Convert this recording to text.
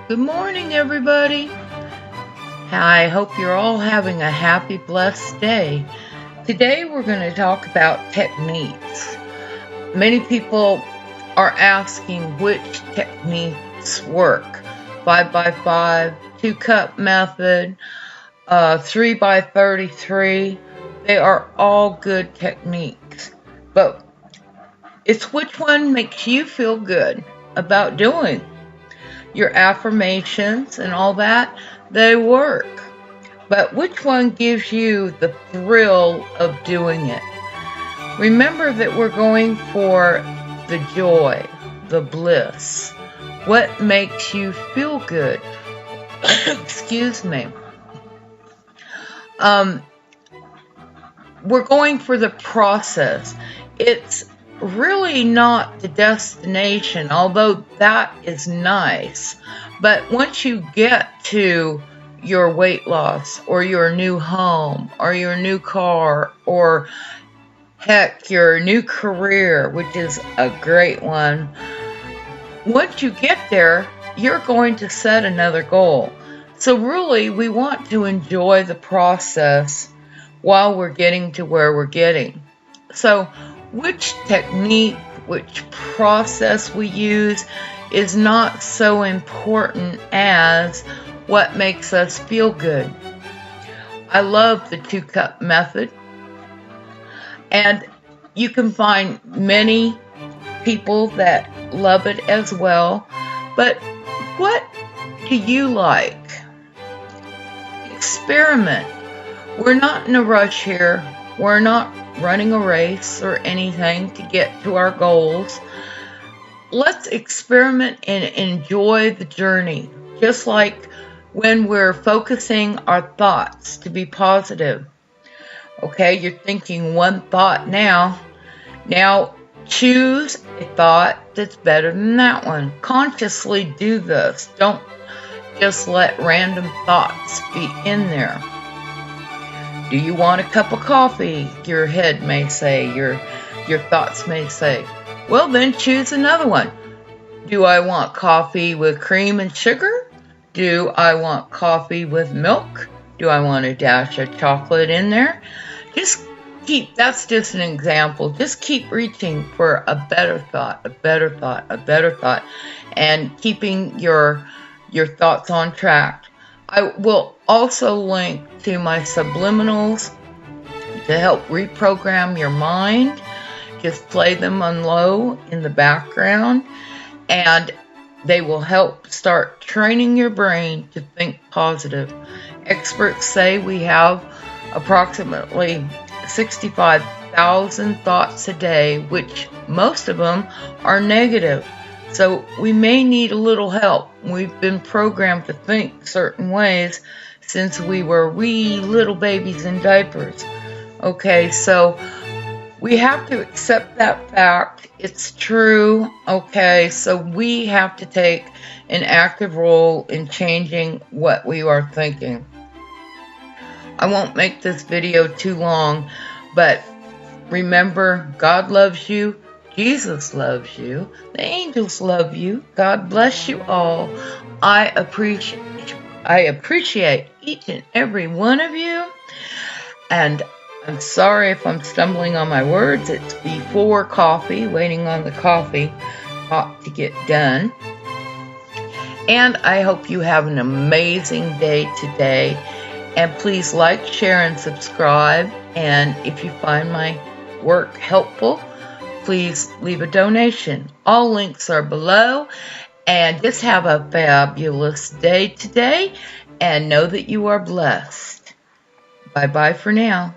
Good morning, everybody. I hope you're all having a happy, blessed day. Today we're going to talk about techniques. Many people are asking which techniques work. 5x5, 2-cup method, 3x33. They are all good techniques. But it's which one makes you feel good about doing. Your affirmations and all that, they work. But which one gives you the thrill of doing it? Remember that we're going for the joy, the bliss. What makes you feel good? Excuse me. We're going for the process. It's really not the destination, although that is nice. But once you get to your weight loss or your new home or your new car or heck, your new career, which is a great one, once you get there, you're going to set another goal. So really, we want to enjoy the process while we're getting to where we're getting. So which technique, which process we use is not so important as what makes us feel good. I love the 2-cup method, and you can find many people that love it as well. But what do you like? Experiment. We're not in a rush here. We're not running a race or anything to get to our goals. Let's experiment and enjoy the journey, just like when we're focusing our thoughts to be positive. Okay, you're thinking one thought now. Now choose a thought that's better than that one. Consciously do this. Don't just let random thoughts be in there. Do you want a cup of coffee? Your head may say, your thoughts may say. Well, then choose another one. Do I want coffee with cream and sugar? Do I want coffee with milk? Do I want a dash of chocolate in there? That's just an example. Just keep reaching for a better thought, a better thought, a better thought, and keeping your thoughts on track. I will also link to my subliminals to help reprogram your mind. Just play them on low in the background, and they will help start training your brain to think positive. Experts say we have approximately 65,000 thoughts a day, which most of them are negative. So we may need a little help. We've been programmed to think certain ways since we were wee little babies in diapers. Okay, so we have to accept that fact. It's true. Okay, so we have to take an active role in changing what we are thinking. I won't make this video too long, but remember, God loves you. Jesus loves you. The angels love you. God bless you all. I appreciate each and every one of you. And I'm sorry if I'm stumbling on my words. It's before coffee, waiting on the coffee pot to get done. And I hope you have an amazing day today. And please like, share, and subscribe. And if you find my work helpful, please leave a donation. All links are below. And just have a fabulous day today. And know that you are blessed. Bye-bye for now.